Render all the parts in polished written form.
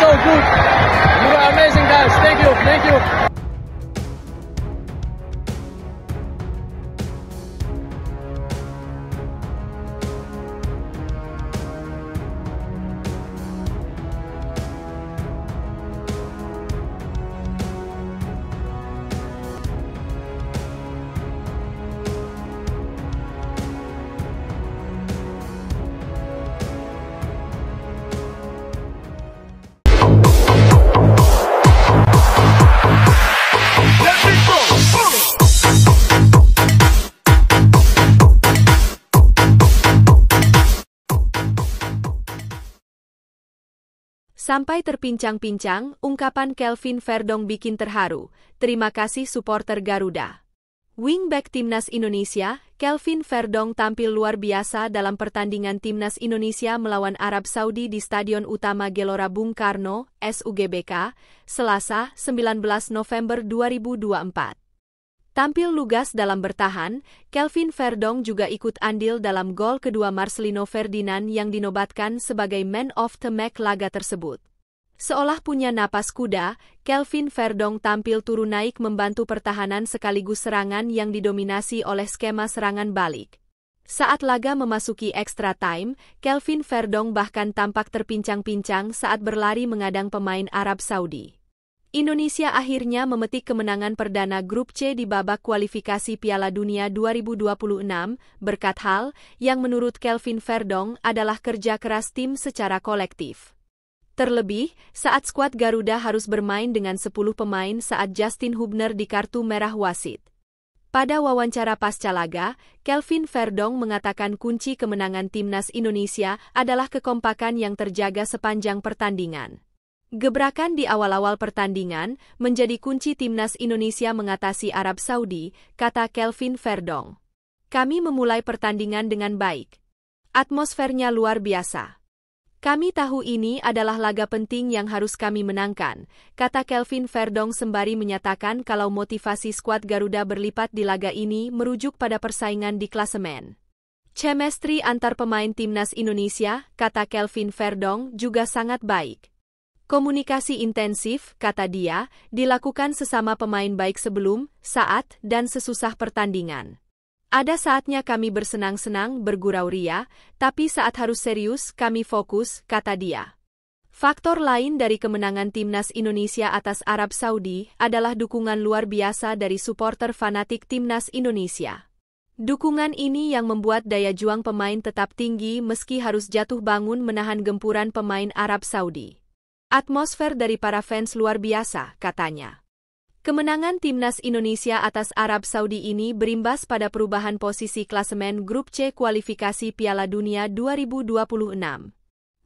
so good. You are amazing guys. Thank you. Thank you. Sampai terpincang-pincang, ungkapan Kelvin Verdong bikin terharu. Terima kasih supporter Garuda. Wingback Timnas Indonesia, Kelvin Verdong tampil luar biasa dalam pertandingan Timnas Indonesia melawan Arab Saudi di Stadion Utama Gelora Bung Karno, SUGBK, Selasa, 19 November 2024. Tampil lugas dalam bertahan, Kelvin Verdong juga ikut andil dalam gol kedua Marcelino Ferdinand yang dinobatkan sebagai man of the match laga tersebut. Seolah punya napas kuda, Kelvin Verdong tampil turun naik membantu pertahanan sekaligus serangan yang didominasi oleh skema serangan balik. Saat laga memasuki extra time, Kelvin Verdong bahkan tampak terpincang-pincang saat berlari mengadang pemain Arab Saudi. Indonesia akhirnya memetik kemenangan perdana Grup C di babak kualifikasi Piala Dunia 2026 berkat hal yang menurut Kelvin Verdong adalah kerja keras tim secara kolektif. Terlebih, saat skuad Garuda harus bermain dengan 10 pemain saat Justin Hubner di kartu merah wasit. Pada wawancara pasca laga, Kelvin Verdong mengatakan kunci kemenangan Timnas Indonesia adalah kekompakan yang terjaga sepanjang pertandingan. Gebrakan di awal-awal pertandingan menjadi kunci Timnas Indonesia mengatasi Arab Saudi, kata Kelvin Verdong. Kami memulai pertandingan dengan baik. Atmosfernya luar biasa. Kami tahu ini adalah laga penting yang harus kami menangkan, kata Kelvin Verdong sembari menyatakan kalau motivasi skuad Garuda berlipat di laga ini merujuk pada persaingan di klasemen. Chemistry antar pemain Timnas Indonesia, kata Kelvin Verdong, juga sangat baik. Komunikasi intensif, kata dia, dilakukan sesama pemain baik sebelum, saat, dan sesusah pertandingan. Ada saatnya kami bersenang-senang, bergurau ria, tapi saat harus serius, kami fokus, kata dia. Faktor lain dari kemenangan Timnas Indonesia atas Arab Saudi adalah dukungan luar biasa dari supporter fanatik Timnas Indonesia. Dukungan ini yang membuat daya juang pemain tetap tinggi meski harus jatuh bangun menahan gempuran pemain Arab Saudi. Atmosfer dari para fans luar biasa, katanya. Kemenangan Timnas Indonesia atas Arab Saudi ini berimbas pada perubahan posisi klasemen Grup C kualifikasi Piala Dunia 2026.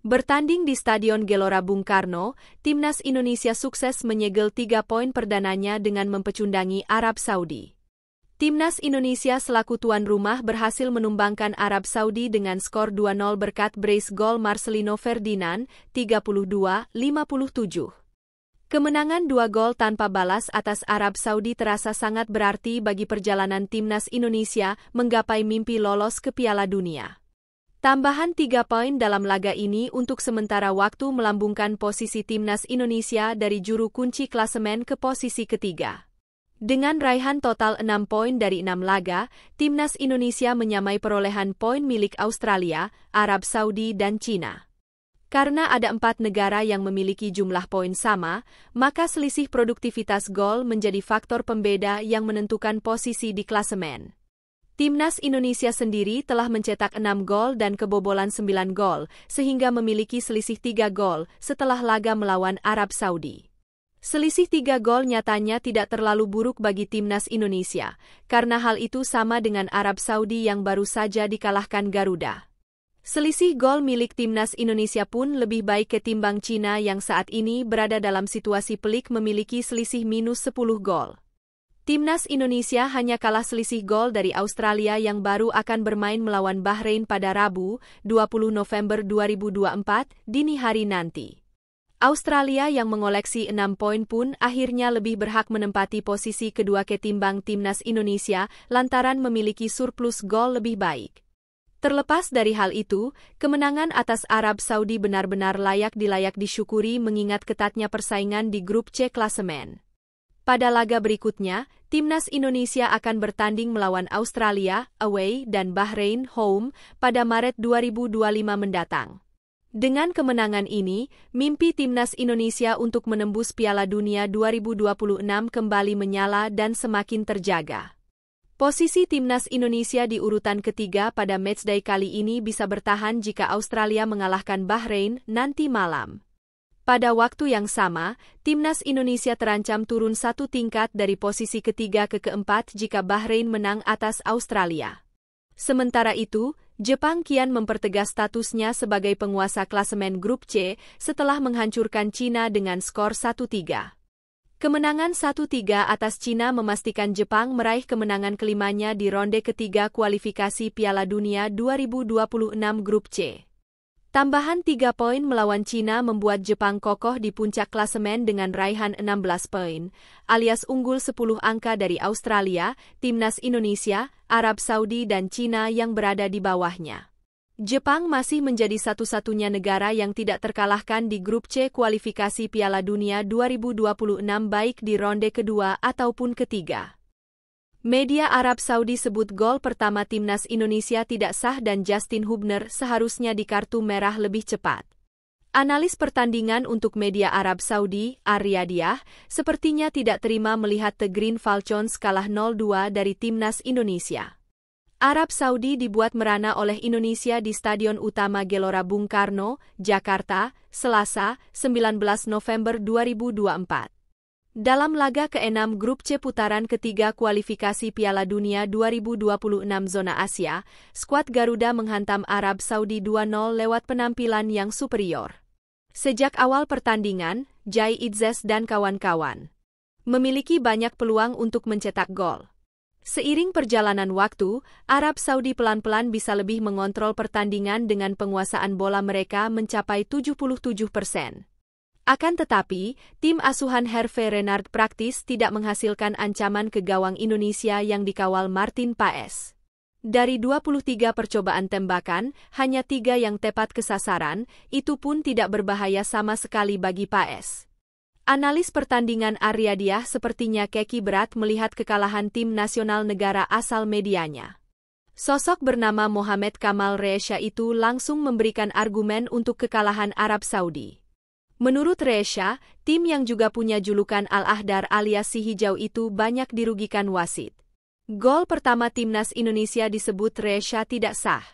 Bertanding di Stadion Gelora Bung Karno, Timnas Indonesia sukses menyegel 3 poin perdananya dengan mempecundangi Arab Saudi. Timnas Indonesia selaku tuan rumah berhasil menumbangkan Arab Saudi dengan skor 2-0 berkat brace gol Marcelino Ferdinand, 32-57. Kemenangan 2 gol tanpa balas atas Arab Saudi terasa sangat berarti bagi perjalanan Timnas Indonesia menggapai mimpi lolos ke Piala Dunia. Tambahan 3 poin dalam laga ini untuk sementara waktu melambungkan posisi Timnas Indonesia dari juru kunci klasemen ke posisi ketiga. Dengan raihan total 6 poin dari 6 laga, Timnas Indonesia menyamai perolehan poin milik Australia, Arab Saudi dan Cina. Karena ada 4 negara yang memiliki jumlah poin sama, maka selisih produktivitas gol menjadi faktor pembeda yang menentukan posisi di klasemen. Timnas Indonesia sendiri telah mencetak 6 gol dan kebobolan 9 gol, sehingga memiliki selisih 3 gol setelah laga melawan Arab Saudi. Selisih 3 gol nyatanya tidak terlalu buruk bagi Timnas Indonesia, karena hal itu sama dengan Arab Saudi yang baru saja dikalahkan Garuda. Selisih gol milik Timnas Indonesia pun lebih baik ketimbang Cina yang saat ini berada dalam situasi pelik memiliki selisih minus 10 gol. Timnas Indonesia hanya kalah selisih gol dari Australia yang baru akan bermain melawan Bahrain pada Rabu, 20 November 2024, dini hari nanti. Australia yang mengoleksi 6 poin pun akhirnya lebih berhak menempati posisi kedua ketimbang Timnas Indonesia lantaran memiliki surplus gol lebih baik. Terlepas dari hal itu, kemenangan atas Arab Saudi benar-benar layak disyukuri mengingat ketatnya persaingan di grup C klasemen. Pada laga berikutnya, timnas Indonesia akan bertanding melawan Australia, away, dan Bahrain, home, pada Maret 2025 mendatang. Dengan kemenangan ini, mimpi timnas Indonesia untuk menembus Piala Dunia 2026 kembali menyala dan semakin terjaga. Posisi timnas Indonesia di urutan ketiga pada matchday kali ini bisa bertahan jika Australia mengalahkan Bahrain nanti malam. Pada waktu yang sama, timnas Indonesia terancam turun satu tingkat dari posisi ketiga ke keempat jika Bahrain menang atas Australia. Sementara itu, Jepang kian mempertegas statusnya sebagai penguasa klasemen grup C setelah menghancurkan Cina dengan skor 1-3. Kemenangan 1-3 atas Cina memastikan Jepang meraih kemenangan kelimanya di ronde ketiga kualifikasi Piala Dunia 2026 Grup C. Tambahan 3 poin melawan Cina membuat Jepang kokoh di puncak klasemen dengan raihan 16 poin, alias unggul 10 angka dari Australia, timnas Indonesia, Arab Saudi dan Cina yang berada di bawahnya. Jepang masih menjadi satu-satunya negara yang tidak terkalahkan di grup C kualifikasi Piala Dunia 2026 baik di ronde kedua ataupun ketiga. Media Arab Saudi sebut gol pertama timnas Indonesia tidak sah dan Justin Hubner seharusnya di kartu merah lebih cepat. Analis pertandingan untuk media Arab Saudi, Ar-Riyadiyah, sepertinya tidak terima melihat The Green Falcons kalah 0-2 dari timnas Indonesia. Arab Saudi dibuat merana oleh Indonesia di Stadion Utama Gelora Bung Karno, Jakarta, Selasa, 19 November 2024. Dalam laga ke-6 Grup C putaran ketiga kualifikasi Piala Dunia 2026 Zona Asia, skuad Garuda menghantam Arab Saudi 2-0 lewat penampilan yang superior. Sejak awal pertandingan, Jai Itzes dan kawan-kawan memiliki banyak peluang untuk mencetak gol. Seiring perjalanan waktu, Arab Saudi pelan-pelan bisa lebih mengontrol pertandingan dengan penguasaan bola mereka mencapai 77%. Akan tetapi, tim asuhan Hervé Renard praktis tidak menghasilkan ancaman ke gawang Indonesia yang dikawal Martin Paes. Dari 23 percobaan tembakan, hanya 3 yang tepat ke sasaran, itu pun tidak berbahaya sama sekali bagi Paes. Analis pertandingan Ar-Riyadiyah sepertinya keki berat melihat kekalahan tim nasional negara asal medianya. Sosok bernama Mohamed Kamal Resha itu langsung memberikan argumen untuk kekalahan Arab Saudi. Menurut Resha, tim yang juga punya julukan Al-Ahdar alias si hijau itu banyak dirugikan wasit. Gol pertama timnas Indonesia disebut Resha tidak sah.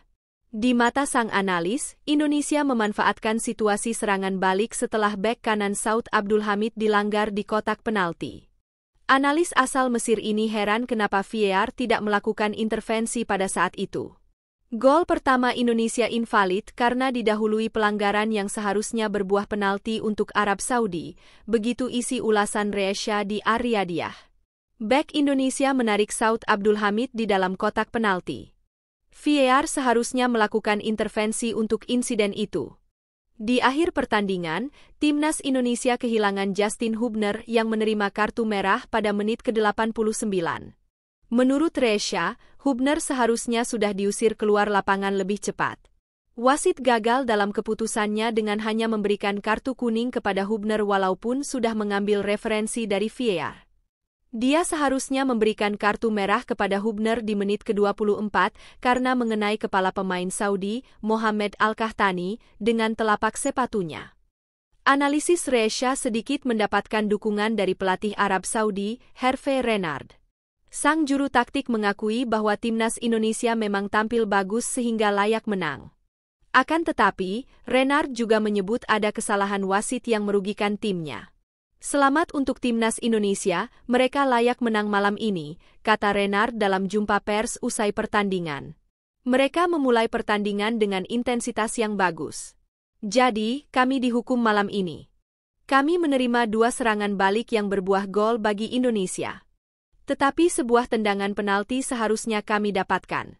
Di mata sang analis, Indonesia memanfaatkan situasi serangan balik setelah bek kanan Saud Abdul Hamid dilanggar di kotak penalti. Analis asal Mesir ini heran kenapa VAR tidak melakukan intervensi pada saat itu. Gol pertama Indonesia invalid karena didahului pelanggaran yang seharusnya berbuah penalti untuk Arab Saudi, begitu isi ulasan Resha di Ar-Riyadiyah. Bek Indonesia menarik Saud Abdul Hamid di dalam kotak penalti. VAR seharusnya melakukan intervensi untuk insiden itu. Di akhir pertandingan, timnas Indonesia kehilangan Justin Hubner yang menerima kartu merah pada menit ke-89. Menurut Resha, Hubner seharusnya sudah diusir keluar lapangan lebih cepat. Wasit gagal dalam keputusannya dengan hanya memberikan kartu kuning kepada Hubner walaupun sudah mengambil referensi dari VAR. Dia seharusnya memberikan kartu merah kepada Hubner di menit ke-24 karena mengenai kepala pemain Saudi, Mohamed Al-Kahtani, dengan telapak sepatunya. Analisis Resha sedikit mendapatkan dukungan dari pelatih Arab Saudi, Hervé Renard. Sang juru taktik mengakui bahwa timnas Indonesia memang tampil bagus sehingga layak menang. Akan tetapi, Renard juga menyebut ada kesalahan wasit yang merugikan timnya. Selamat untuk timnas Indonesia, mereka layak menang malam ini, kata Renard dalam jumpa pers usai pertandingan. Mereka memulai pertandingan dengan intensitas yang bagus. Jadi, kami dihukum malam ini. Kami menerima 2 serangan balik yang berbuah gol bagi Indonesia. Tetapi sebuah tendangan penalti seharusnya kami dapatkan.